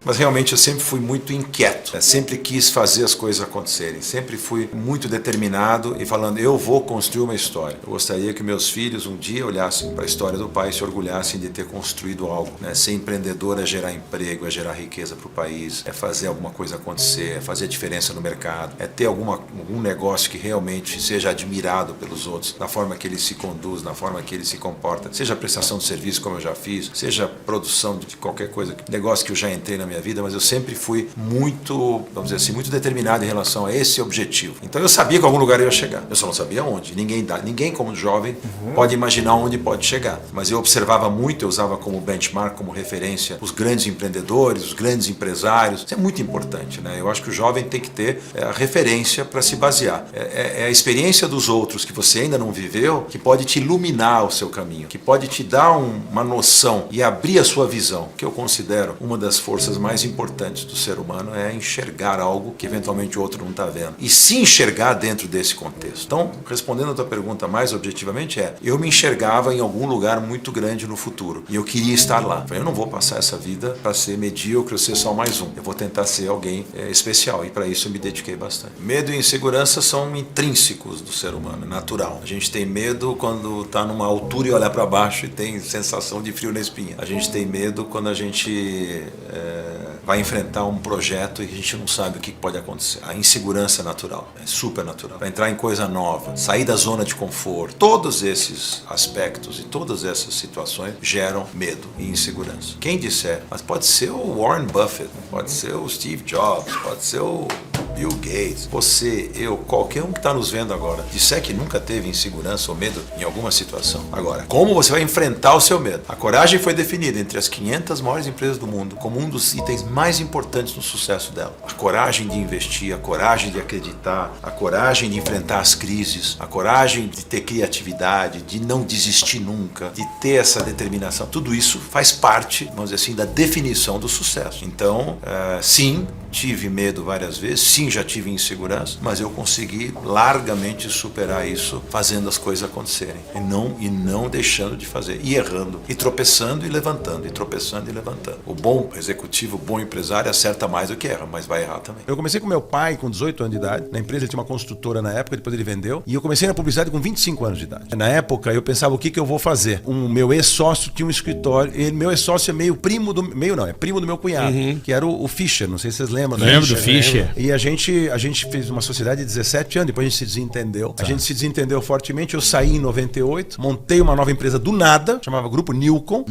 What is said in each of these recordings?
Mas realmente eu sempre fui muito inquieto, sempre quis fazer as coisas acontecerem, sempre fui muito determinado e falando, eu vou construir uma história. Eu gostaria que meus filhos um dia olhassem para a história do pai e se orgulhassem de ter construído algo. Ser empreendedor é gerar emprego, é gerar riqueza para o país, é fazer alguma coisa acontecer, é fazer a diferença no mercado, é ter algum negócio que realmente seja admirado pelos outros, na forma que ele se conduz, na forma que ele se comporta, seja prestação de serviço, como eu já fiz, seja produção de qualquer coisa, negócio que eu já entrei na minha vida, mas eu sempre fui muito, vamos dizer assim, muito determinado em relação a esse objetivo. Então eu sabia que algum lugar eu ia chegar, eu só não sabia onde. Ninguém como jovem pode imaginar onde pode chegar, mas eu observava muito, eu usava como benchmark, como referência, os grandes empreendedores, os grandes empresários. Isso é muito importante, né? Eu acho que o jovem tem que ter a referência para se basear. É a experiência dos outros que você ainda não viveu que pode te iluminar o seu caminho, que pode te dar uma noção e abrir a sua visão, que eu considero uma das forças mais importantes do ser humano, é enxergar algo que eventualmente o outro não está vendo e se enxergar dentro desse contexto. Então, respondendo a tua pergunta mais objetivamente, eu me enxergava em algum lugar muito grande no futuro e eu queria estar lá. Eu não vou passar essa vida para ser medíocre ou ser só mais um. Eu vou tentar ser alguém especial e para isso eu me dediquei bastante. Medo e insegurança são intrínsecos do ser humano, natural. A gente tem medo quando está numa altura e olha para baixo e tem sensação de frio na espinha. A gente tem medo quando a gente vai enfrentar um projeto e a gente não sabe o que pode acontecer. A insegurança é natural, é super natural. Para entrar em coisa nova, sair da zona de conforto, todos esses aspectos e todas essas situações geram medo e insegurança. Quem disser, mas pode ser o Warren Buffett, pode ser o Steve Jobs, pode ser o Bill Gates, você, eu, qualquer um que está nos vendo agora, disser que nunca teve insegurança ou medo em alguma situação. Agora, como você vai enfrentar o seu medo? A coragem foi definida entre as 500 maiores empresas do mundo como um dos itens mais importantes no sucesso dela. A coragem de investir, a coragem de acreditar, a coragem de enfrentar as crises, a coragem de ter criatividade, de não desistir nunca, de ter essa determinação. Tudo isso faz parte, vamos dizer assim, da definição do sucesso. Então, sim, tive medo várias vezes, sim, já tive insegurança, mas eu consegui largamente superar isso fazendo as coisas acontecerem e não deixando de fazer, e errando, e tropeçando e levantando, e tropeçando e levantando. O bom executivo, o bom empresário acerta mais do que erra, mas vai errar também. Eu comecei com meu pai com 18 anos de idade, na empresa ele tinha uma construtora na época, depois ele vendeu, e eu comecei na publicidade com 25 anos de idade. Na época eu pensava o que eu vou fazer. O meu ex-sócio tinha um escritório, e meu ex-sócio é meio primo do meu cunhado, que era o Fischer, não sei se vocês lembram. Lembro do Fischer. E a gente fez uma sociedade de 17 anos, depois a gente se desentendeu. Tá. A gente se desentendeu fortemente, eu saí em 98, montei uma nova empresa do nada, chamava Grupo Nilcon.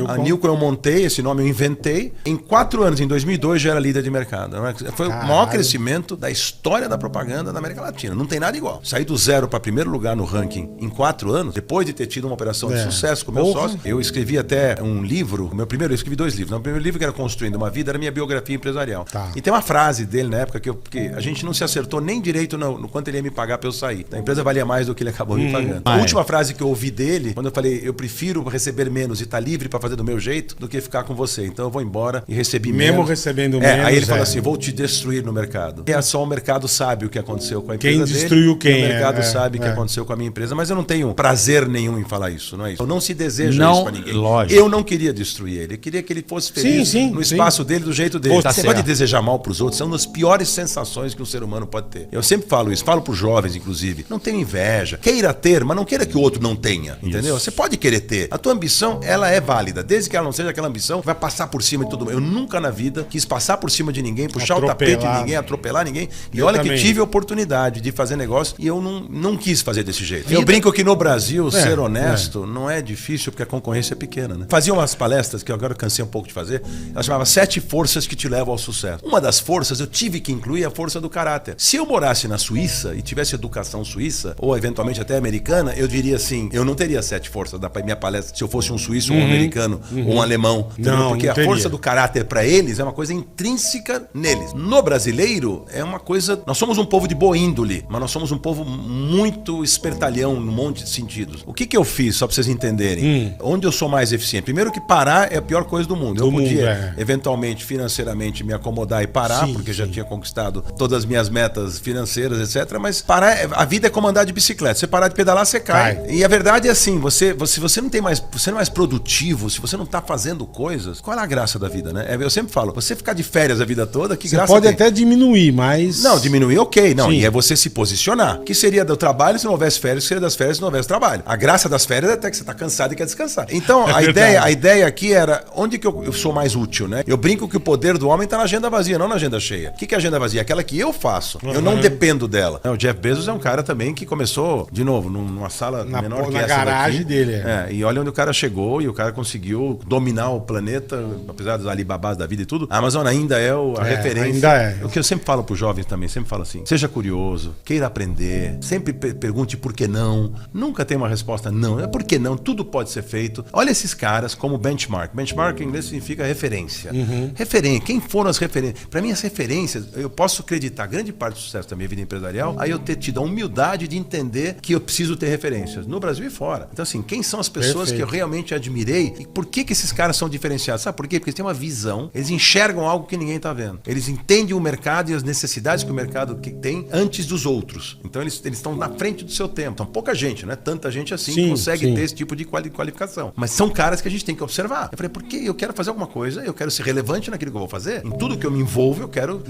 A Nilcon eu montei, esse nome eu inventei. Em 4 anos, em 2002, já era líder de mercado. Foi o maior crescimento da história da propaganda da América Latina. Não tem nada igual. Saí do zero para primeiro lugar no ranking em 4 anos, depois de ter tido uma operação de sucesso com o meu sócio. Eu escrevi até um livro, eu escrevi 2 livros. O primeiro livro, que era Construindo uma Vida, era minha biografia empresarial. Tá. E tem uma frase dele na época que a gente não se acertou nem direito no quanto ele ia me pagar pra eu sair. A empresa valia mais do que ele acabou me pagando. A última frase que eu ouvi dele, quando eu falei, eu prefiro receber menos e estar livre pra fazer do meu jeito do que ficar com você. Então eu vou embora e recebi menos. Mesmo recebendo menos. Aí ele falou assim, vou te destruir no mercado. E só o mercado sabe o que aconteceu com a empresa dele. Quem destruiu quem? O mercado sabe o que aconteceu com a minha empresa, mas eu não tenho prazer nenhum em falar isso, não é isso? Eu não se deseja isso pra ninguém. Lógico. Eu não queria destruir ele. Eu queria que ele fosse feliz no espaço dele, do jeito dele. Você pode desejar mal pros outros, é uma das piores sensações que um ser humano pode ter. Eu sempre falo isso, falo pros jovens, inclusive. Não tenha inveja. Queira ter, mas não queira que o outro não tenha. Entendeu? Você pode querer ter. A tua ambição, ela é válida. Desde que ela não seja aquela ambição que vai passar por cima de todo mundo. Eu nunca na vida quis passar por cima de ninguém, puxar o tapete de ninguém, atropelar ninguém. E olha que tive a oportunidade de fazer negócio e eu não quis fazer desse jeito. Eu brinco que no Brasil, ser honesto não é difícil porque a concorrência é pequena, né? Fazia umas palestras que eu agora cansei um pouco de fazer. Ela chamava 7 forças que te levam ao sucesso. Uma das forças eu tive que incluir a força do caráter. Se eu morasse na Suíça e tivesse educação suíça, ou eventualmente até americana, eu diria assim, eu não teria 7 forças da minha palestra se eu fosse um suíço, ou um americano, ou um alemão. Não, porque a força do caráter para eles é uma coisa intrínseca neles. No brasileiro, é uma coisa... Nós somos um povo de boa índole, mas nós somos um povo muito espertalhão num monte de sentidos. O que eu fiz, só para vocês entenderem? Onde eu sou mais eficiente? Primeiro que parar é a pior coisa do mundo. Eu podia, eventualmente, financeiramente, me acomodar e parar, porque já tinha conquistado todas as minhas metas financeiras, etc. Mas parar, a vida é como andar de bicicleta. Você parar de pedalar, você cai. E a verdade é assim, você não tem mais, você não é mais produtivo, se você não tá fazendo coisas, qual é a graça da vida, né? Eu sempre falo, você ficar de férias a vida toda, que graça tem? Você pode até diminuir, mas... Não, diminuir, ok. Não, e é você se posicionar. Que seria do trabalho se não houvesse férias, que seria das férias se não houvesse trabalho. A graça das férias é até que você tá cansado e quer descansar. Então, a ideia aqui era, onde que eu sou mais útil, né? Eu brinco que o poder do homem tá na agenda vazia, não na agenda cheia. O que é a agenda vazia? Aquela que eu faço. Eu não dependo dela. O Jeff Bezos é um cara também que começou, de novo, numa sala menor que essa garagem daqui. Dele. E olha onde o cara chegou e o cara conseguiu dominar o planeta, apesar dos Alibabás da vida e tudo. A Amazon ainda é a referência. Ainda é. O que eu sempre falo pros jovens também, sempre falo assim, seja curioso, queira aprender, sempre pergunte por que não. Nunca tem uma resposta não. É por que não, tudo pode ser feito. Olha esses caras como benchmark. Benchmark em inglês significa referência. Referência. Quem foram as referências? Para mim, as referências, eu posso acreditar grande parte do sucesso da minha vida empresarial, aí eu ter tido a humildade de entender que eu preciso ter referências, no Brasil e fora. Então, assim, quem são as pessoas que eu realmente admirei e por que esses caras são diferenciados? Sabe por quê? Porque eles têm uma visão, eles enxergam algo que ninguém está vendo. Eles entendem o mercado e as necessidades que o mercado tem antes dos outros. Então, eles estão na frente do seu tempo. Então, pouca gente, não é tanta gente assim que consegue ter esse tipo de qualificação. Mas são caras que a gente tem que observar. Eu falei, porque eu quero fazer alguma coisa, eu quero ser relevante naquilo que eu vou fazer. Em tudo que eu me envolvo, eu quero...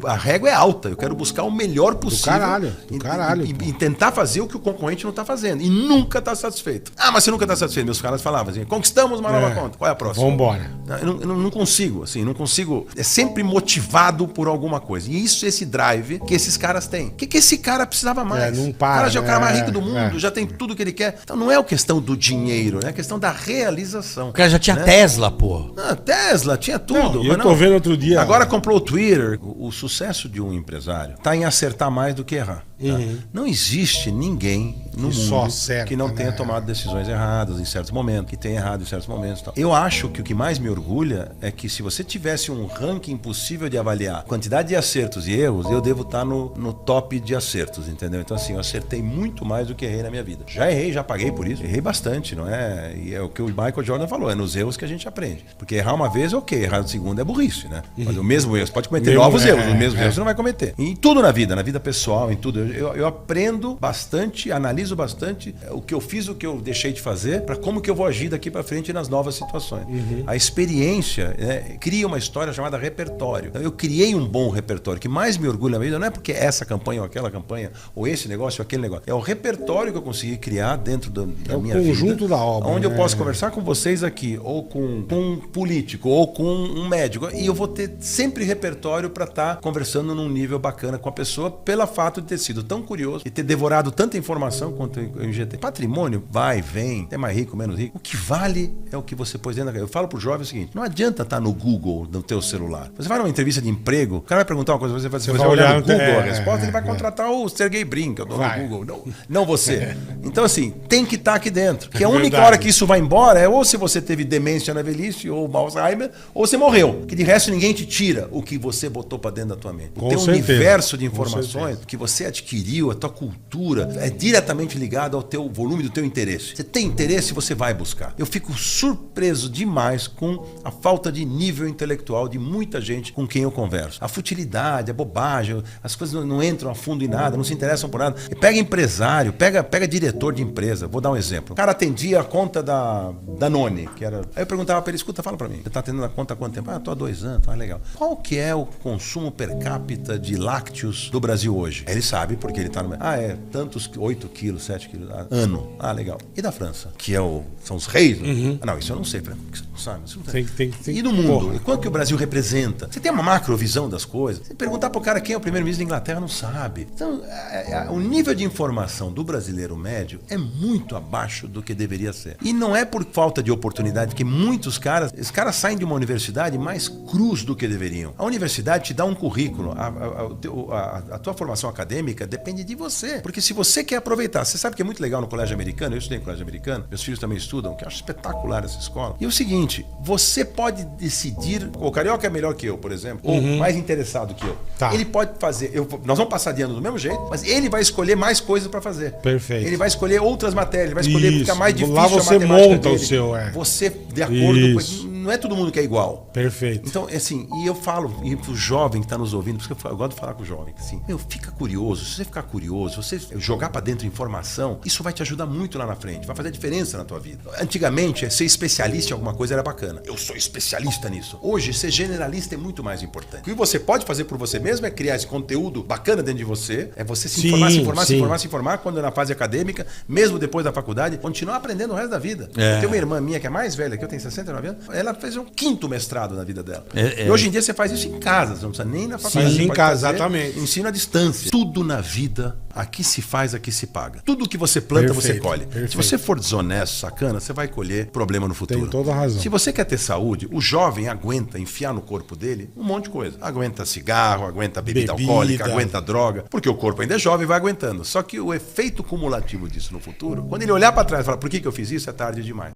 a régua é alta. Eu quero buscar o melhor possível. Do caralho. E tentar fazer o que o concorrente não está fazendo. E nunca está satisfeito. Ah, mas você nunca está satisfeito. Meus caras falavam assim, conquistamos uma nova conta. Qual é a próxima? Vambora. Eu não consigo, assim, não consigo. É sempre motivado por alguma coisa. E isso, esse drive que esses caras têm. O que esse cara precisava mais? Não para. O cara já é o cara mais rico do mundo, já tem tudo que ele quer. Então não é a questão do dinheiro, é a questão da realização. O cara já tinha Tesla, pô. Tesla, tinha tudo. Eu tô vendo outro dia. Agora comprou o Twitter. O sucesso de um empresário está em acertar mais do que errar. Não existe ninguém no mundo que não tenha tomado decisões erradas em certos momentos, que tenha errado em certos momentos. Tal. Eu acho que o que mais me orgulha é que se você tivesse um ranking possível de avaliar a quantidade de acertos e erros, eu devo estar no top de acertos, entendeu? Então assim, eu acertei muito mais do que errei na minha vida. Já errei, já paguei por isso. Errei bastante, não é? E é o que o Michael Jordan falou, é nos erros que a gente aprende. Porque errar uma vez é ok, errar na segunda é burrice, né? Mas o mesmo erro, você pode cometer novos erros, os mesmos erros você não vai cometer. E em tudo na vida pessoal, em tudo. Eu aprendo bastante, analiso bastante o que eu fiz, o que eu deixei de fazer, para como que eu vou agir daqui para frente nas novas situações. A experiência cria uma história chamada repertório. Eu criei um bom repertório. O que mais me orgulha na vida não é porque essa campanha ou aquela campanha, ou esse negócio ou aquele negócio. É o repertório que eu consegui criar dentro da minha vida. É o conjunto da obra. Onde eu posso conversar com vocês aqui, ou com um político, ou com um médico, e eu vou ter sempre repertório para estar conversando num nível bacana com a pessoa, pelo fato de ter sido tão curioso e ter devorado tanta informação quanto eu injetei. Patrimônio vai, vem, é mais rico, menos rico. O que vale é o que você pôs dentro da... Eu falo pro jovem o seguinte, não adianta estar no Google, no teu celular. Você vai numa entrevista de emprego, o cara vai perguntar uma coisa, você vai olhar no Google a resposta, ele vai contratar o Sergey Brin, que é o dono do Google, não você. Então assim, tem que estar aqui dentro. Que a única hora que isso vai embora é ou se você teve demência na velhice, ou Alzheimer, ou você morreu. Que de resto ninguém te tira o que você botou pra dentro da tua mente. Tem um universo de informações que você adquiriu, a tua cultura é diretamente ligada ao teu volume do teu interesse. Você tem interesse, você vai buscar. Eu fico surpreso demais com a falta de nível intelectual de muita gente com quem eu converso. A futilidade, a bobagem, as coisas não entram a fundo em nada, não se interessam por nada. Pega empresário, pega diretor de empresa. Vou dar um exemplo. O cara atendia a conta da Danone, que era... Aí eu perguntava pra ele, escuta, fala pra mim. Você tá atendendo a conta há quanto tempo? Tô há 2 anos, tá legal. Qual que é o consumo per capita de lácteos do Brasil hoje? Ele sabe, porque ele tá no... tantos, 8 quilos, 7 quilos, ano. Legal. E da França? Que são os reis? Não, isso eu não sei, você não sabe. Isso não tem. E do mundo? E quanto que o Brasil representa? Você tem uma macrovisão das coisas? Você perguntar pro cara quem é o primeiro-ministro da Inglaterra, não sabe. Então, o nível de informação do brasileiro médio é muito abaixo do que deveria ser. E não é por falta de oportunidade, que muitos caras, esses caras saem de uma universidade mais crus do que deveriam. A universidade te dá um currículo. A tua formação acadêmica depende de você. Porque se você quer aproveitar, você sabe que é muito legal no colégio americano, eu estudei no colégio americano, meus filhos também estudam, que eu acho espetacular essa escola. E é o seguinte, você pode decidir, o carioca é melhor que eu, por exemplo, ou mais interessado que eu. Tá. Ele pode fazer, nós vamos passar de ano do mesmo jeito, mas ele vai escolher mais coisas para fazer. Perfeito. Ele vai escolher outras matérias, ele vai escolher ficar mais difícil lá você a matemática monta dele. o seu, Você, de acordo com... não é todo mundo que é igual. Perfeito. Então, assim, e eu falo, e pro jovem que tá nos ouvindo, porque eu gosto de falar com o jovem, assim, fica curioso. Se você ficar curioso, você jogar pra dentro informação, isso vai te ajudar muito lá na frente, vai fazer diferença na tua vida. Antigamente, ser especialista em alguma coisa era bacana. Eu sou especialista nisso. Hoje, ser generalista é muito mais importante. O que você pode fazer por você mesmo é criar esse conteúdo bacana dentro de você, é você se informar quando é na fase acadêmica, mesmo depois da faculdade, continuar aprendendo o resto da vida. Eu tenho uma irmã minha que é mais velha, que eu tenho 69 anos, ela fez um 5º mestrado na vida dela. E hoje em dia você faz isso em casa, você não precisa nem na faculdade. Sim, em casa, exatamente. Ensino à distância. Tudo na vida, aqui se faz, aqui se paga. Tudo que você planta, você colhe. Perfeito. Se você for desonesto, sacana, você vai colher problema no futuro. Tem toda a razão. Se você quer ter saúde, o jovem aguenta enfiar no corpo dele um monte de coisa. Aguenta cigarro, aguenta bebida alcoólica, aguenta droga, porque o corpo ainda é jovem e vai aguentando. Só que o efeito cumulativo disso no futuro, quando ele olhar para trás e falar, por que eu fiz isso? É tarde demais.